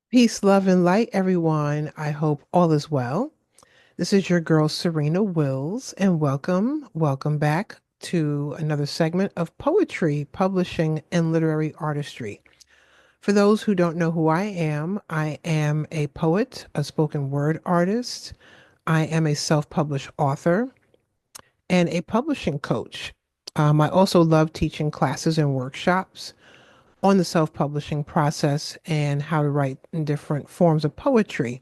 Peace, love, and light, everyone. I hope all is well. This is your girl, Serena Wills, and welcome back to another segment of poetry, publishing, and literary artistry. For those who don't know who I am a poet, a spoken word artist. I am a self-published author and a publishing coach. I also love teaching classes and workshops on the self-publishing process and how to write in different forms of poetry.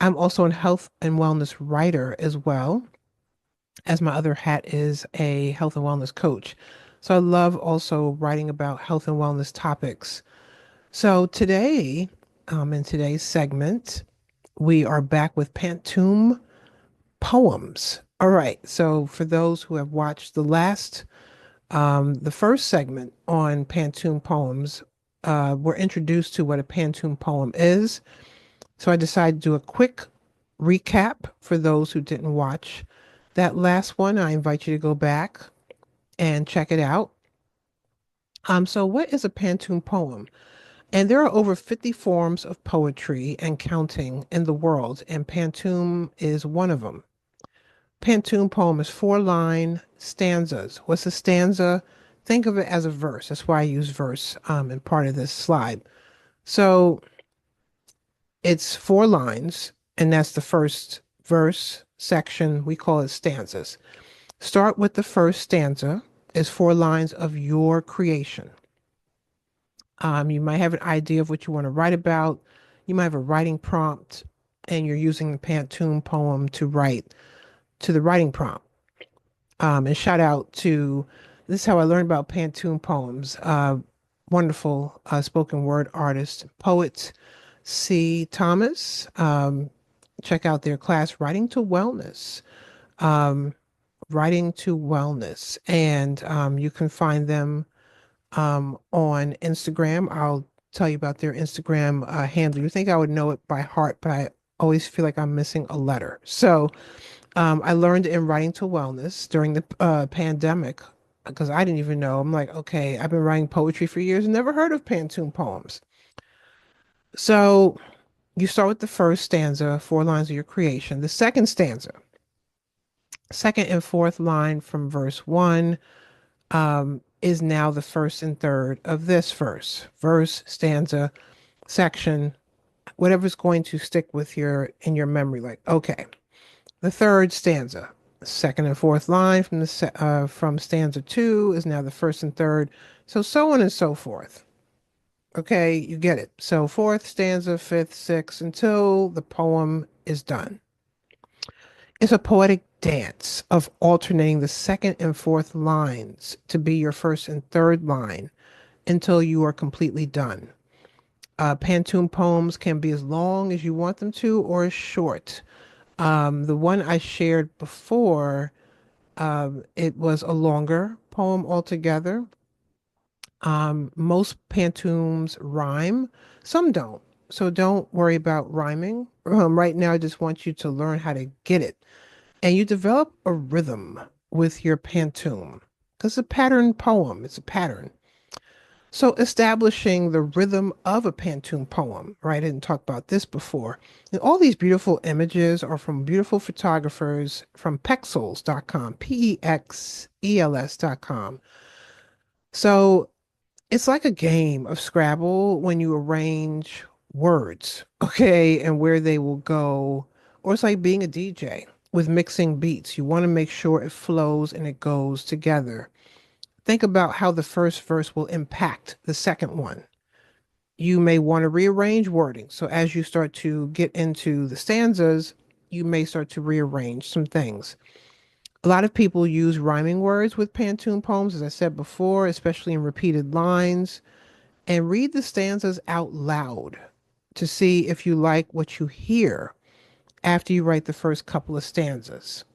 I'm also a health and wellness writer as well, as my other hat is a health and wellness coach. So I love also writing about health and wellness topics. So today, in today's segment, we are back with Pantoum poems. All right. So for those who have watched the first segment on Pantoum poems, we're introduced to what a Pantoum poem is. So I decided to do a quick recap for those who didn't watch that last one. I invite you to go back and check it out. So what is a Pantoum poem? And there are over 50 forms of poetry and counting in the world, and Pantoum is one of them. Pantoum poem is four-line stanzas. What's a stanza? Think of it as a verse. That's why I use verse in part of this slide. So it's four lines, and that's the first verse section. We call it stanzas. Start with the first stanza is four lines of your creation. You might have an idea of what you want to write about. You might have a writing prompt, and you're using the Pantoum poem to write to the writing prompt. And shout out to this is how I learned about Pantoum poems. Wonderful spoken word artist, poet C. Thomas. Check out their class, Writing to Wellness. Um, Writing to Wellness. And you can find them on Instagram. I'll tell you about their Instagram handle. You think I would know it by heart, but I always feel like I'm missing a letter. So I learned in Writing to Wellness during the pandemic because I didn't even know. I'm like, okay, I've been writing poetry for years, never heard of Pantoum poems. So you start with the first stanza, four lines of your creation. The second stanza, second and fourth line from verse one, is now the first and third of this verse. Verse, stanza, section, whatever's going to stick with your in your memory. Like, okay, the third stanza, second and fourth line from from stanza two is now the first and third. So on and so forth. Okay, you get it. So fourth stanza, fifth, sixth, until the poem is done. It's a poetic dance of alternating the second and fourth lines to be your first and third line until you are completely done. Pantoum poems can be as long as you want them to or as short. The one I shared before, it was a longer poem altogether. Most Pantoums rhyme, some don't. So don't worry about rhyming. Right now, I just want you to learn how to get it. And you develop a rhythm with your Pantoum because it's a pattern poem, it's a pattern. So establishing the rhythm of a Pantoum poem, right? I didn't talk about this before. And all these beautiful images are from beautiful photographers from pexels.com, Pexels.com. So it's like a game of Scrabble when you arrange words, okay, and where they will go. Or it's like being a DJ with mixing beats. You want to make sure it flows and it goes together. Think about how the first verse will impact the second one. You may want to rearrange wording. So as you start to get into the stanzas, you may start to rearrange some things. A lot of people use rhyming words with Pantoum poems, as I said before, especially in repeated lines, and read the stanzas out loud to see if you like what you hear after you write the first couple of stanzas.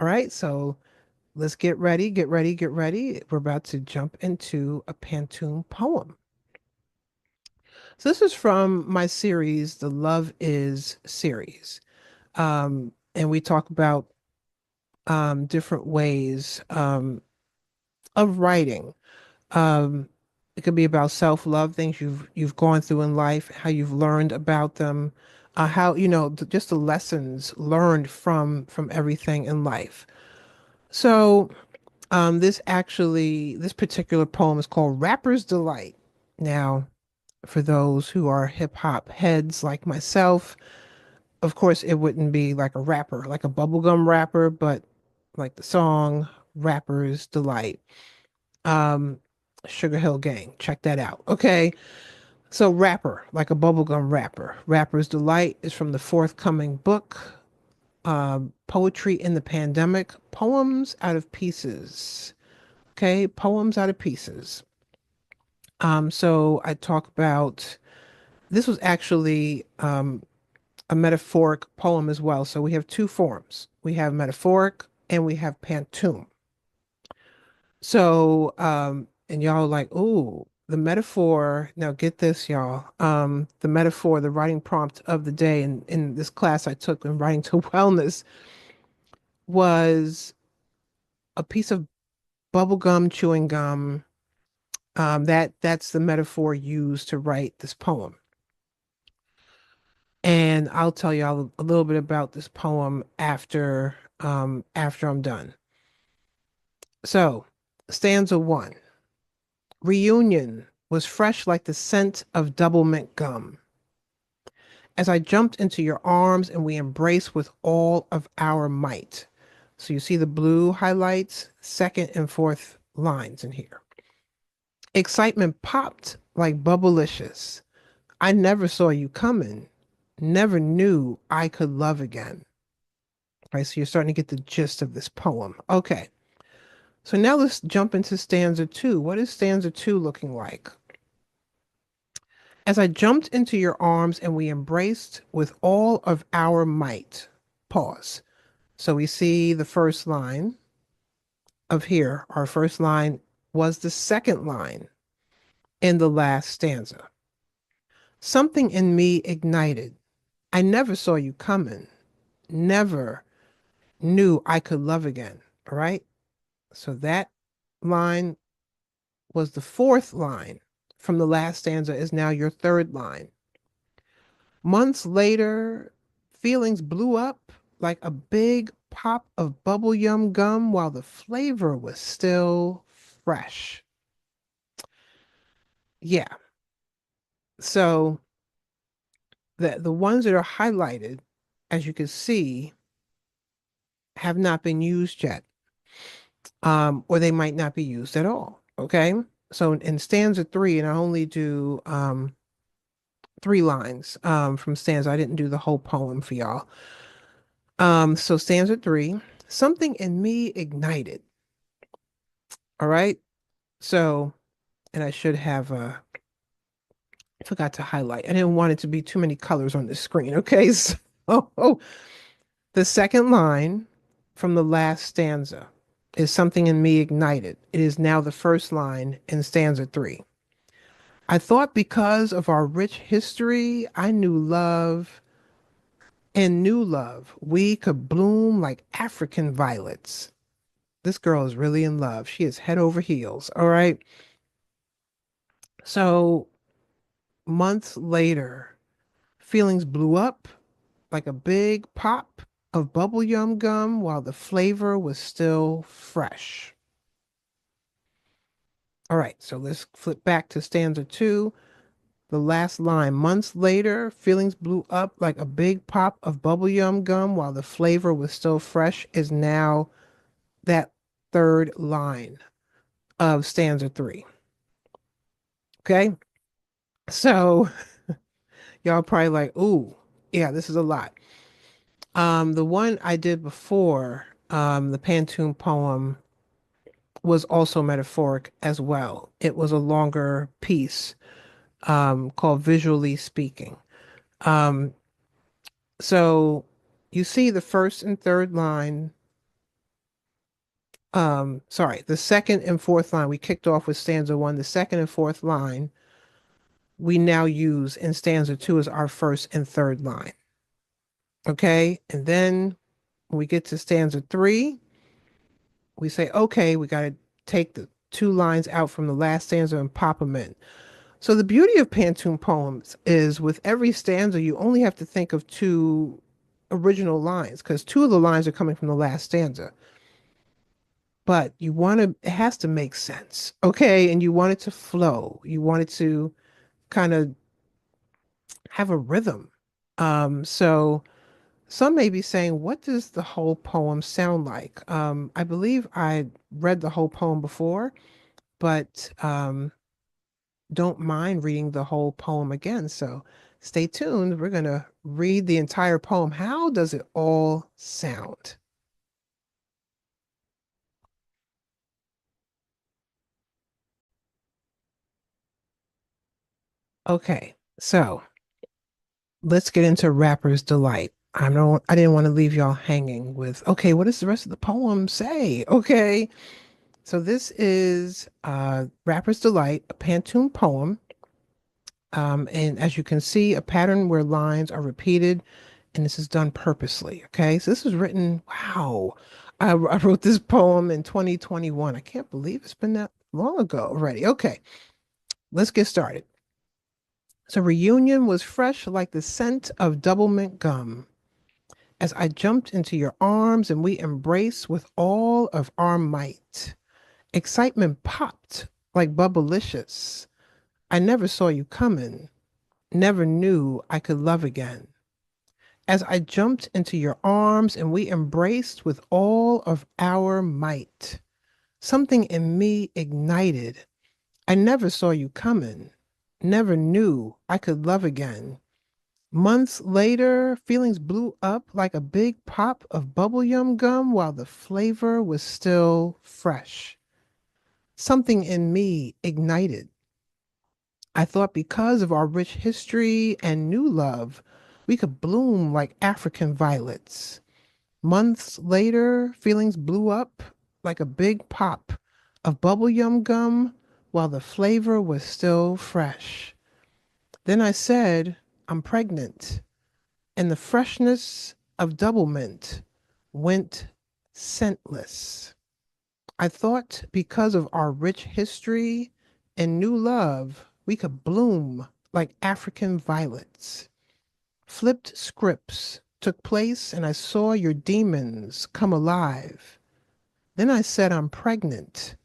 All right, so let's get ready, get ready, get ready. We're about to jump into a Pantoum poem. So this is from my series, the Love Is series. And we talk about different ways of writing. Um, It could be about self-love, things you've gone through in life, how you've learned about them, how, just the lessons learned from everything in life. So, this particular poem is called Rapper's Delight. Now, for those who are hip hop heads like myself, of course, it wouldn't be like a rapper, like a bubblegum rapper, but like the song Rapper's Delight. Um, Sugar Hill Gang, check that out. Okay. So, rapper, like a bubblegum rapper. Rapper's Delight is from the forthcoming book, Poetry in the Pandemic, Poems Out of Pieces. Okay, Poems Out of Pieces. So I talk about this was actually a metaphoric poem as well. So we have two forms. We have metaphoric and we have pantoum. So and y'all are like, ooh, the metaphor. Now get this, y'all. The metaphor, the writing prompt of the day in this class I took in writing to wellness was a piece of bubble gum, chewing gum. That's the metaphor used to write this poem. And I'll tell y'all a little bit about this poem after I'm done. So, stanza one. Reunion was fresh like the scent of double mint gum. As I jumped into your arms and we embraced with all of our might. So you see the blue highlights, second and fourth lines in here. Excitement popped like bubblicious. I never saw you coming. Never knew I could love again. Right, so you're starting to get the gist of this poem. Okay, so now let's jump into stanza two. What is stanza two looking like? As I jumped into your arms and we embraced with all of our might. Pause. So we see the first line of here. Our first line was the second line in the last stanza. Something in me ignited. I never saw you coming. Never knew I could love again. All right. So that line was the fourth line from the last stanza is now your third line. Months later, feelings blew up like a big pop of bubble yum gum while the flavor was still fresh. Yeah. So the ones that are highlighted, as you can see, have not been used yet. Or they might not be used at all. Okay. So in stanza three, and I only do three lines from stanza. I didn't do the whole poem for y'all. So stanza three, something in me ignited. All right. So, and I should have forgot to highlight. I didn't want it to be too many colors on the screen. Okay. So the second line from the last stanza is something in me ignited. It is now the first line in stanza three. I thought because of our rich history, I knew love and new love. We could bloom like African violets. This girl is really in love. She is head over heels. All right. So months later, feelings blew up like a big pop of bubble yum gum while the flavor was still fresh. All right. So let's flip back to stanza two. The last line, months later, feelings blew up like a big pop of bubblegum gum while the flavor was still fresh, is now that third line of stanza three. Okay. So y'all probably like, ooh, yeah, this is a lot. The one I did before, the Pantoum poem was also metaphoric as well. It was a longer piece, called Visually Speaking. Um, So you see the first and third line. Sorry, the second and fourth line. We kicked off with stanza one. The second and fourth line we now use in stanza two as our first and third line. Okay. And then when we get to stanza three, we say, okay, we got to take the two lines out from the last stanza and pop them in. So the beauty of Pantoum poems is with every stanza, you only have to think of two original lines because two of the lines are coming from the last stanza. But you want to, it has to make sense. Okay. And you want it to flow. You want it to kind of have a rhythm. So some may be saying, what does the whole poem sound like? I believe I read the whole poem before, but don't mind reading the whole poem again. So stay tuned. We're going to read the entire poem. How does it all sound? Okay, so let's get into Rapper's Delight. I didn't want to leave y'all hanging with, okay, what does the rest of the poem say? Okay. So this is Rapper's Delight, a Pantoum poem. And as you can see, a pattern where lines are repeated, and this is done purposely. Okay, so this was written, wow. I wrote this poem in 2021. I can't believe it's been that long ago already. Okay, let's get started. So, reunion was fresh like the scent of double mint gum as I jumped into your arms and we embraced with all of our might. Excitement popped like bubblicious. I never saw you coming, never knew I could love again. As I jumped into your arms and we embraced with all of our might, something in me ignited. I never saw you coming, never knew I could love again. Months later, feelings blew up like a big pop of bubblegum gum while the flavor was still fresh. Something in me ignited. I thought because of our rich history and new love, we could bloom like African violets. Months later, feelings blew up like a big pop of bubblegum gum while the flavor was still fresh. Then I said, I'm pregnant, and the freshness of double mint went scentless. I thought because of our rich history and new love, we could bloom like African violets. Flipped scripts took place, and I saw your demons come alive. Then I said, I'm pregnant,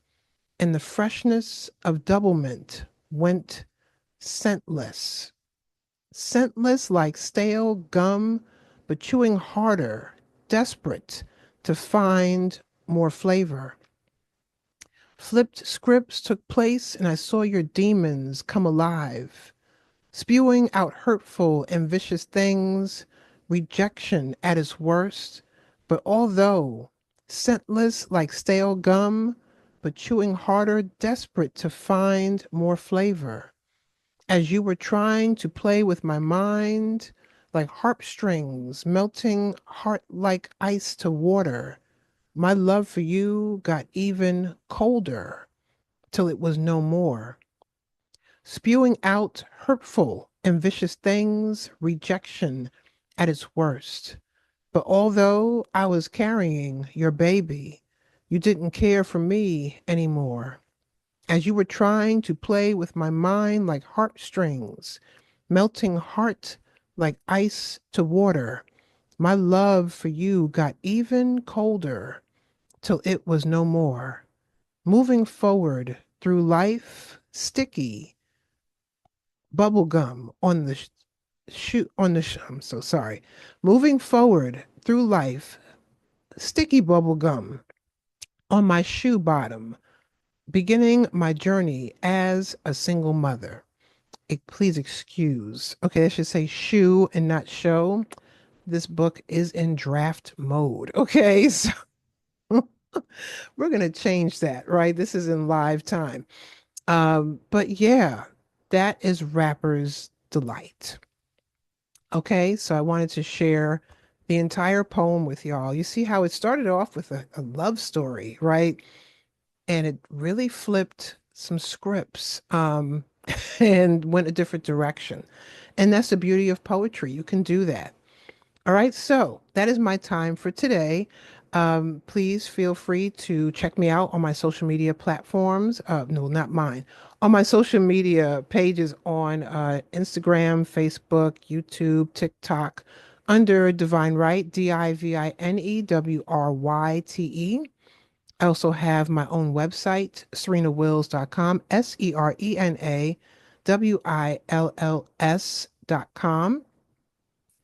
and the freshness of double mint went scentless. Scentless like stale gum, but chewing harder, desperate to find more flavor. Flipped scripts took place, and I saw your demons come alive, spewing out hurtful and vicious things, rejection at its worst. But although scentless like stale gum, but chewing harder, desperate to find more flavor. As you were trying to play with my mind, like harp strings, melting heart like ice to water, my love for you got even colder till it was no more, spewing out hurtful and vicious things, rejection at its worst. But although I was carrying your baby, you didn't care for me anymore. As you were trying to play with my mind like heartstrings, melting heart like ice to water, my love for you got even colder till it was no more. Moving forward through life, sticky bubblegum on the shoe on the I'm so sorry. Moving forward through life, sticky bubblegum on my shoe bottom, beginning my journey as a single mother. Please excuse. Okay, I should say shoe and not show. This book is in draft mode. Okay, so we're gonna change that, right? This is in live time. But yeah, that is Rapper's Delight. Okay, so I wanted to share the entire poem with y'all. You see how it started off with a love story, right? And it really flipped some scripts and went a different direction. And that's the beauty of poetry. You can do that. All right, so that is my time for today. Please feel free to check me out on my social media platforms. No, not mine. On my social media pages on Instagram, Facebook, YouTube, TikTok, under Divine Right, DIVINEWRYTE. I also have my own website, serenawills.com, SERENAWILLS.com.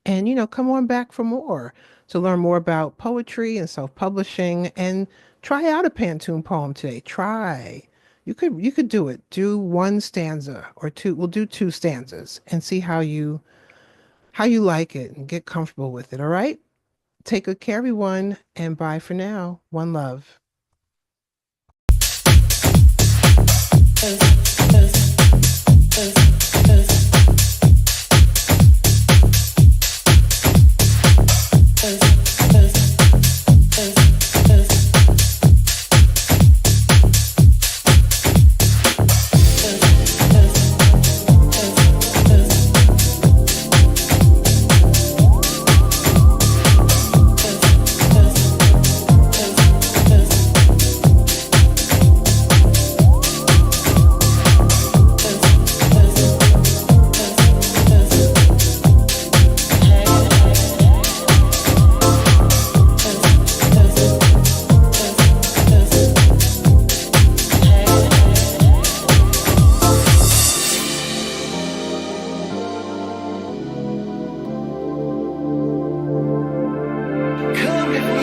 And, come on back for more to learn more about poetry and self-publishing and try out a Pantoum poem today. Try. You could do it. Do one stanza or two. We'll do two stanzas and see how you like it and get comfortable with it. All right? Take good care, everyone, and bye for now. One love. Come with me.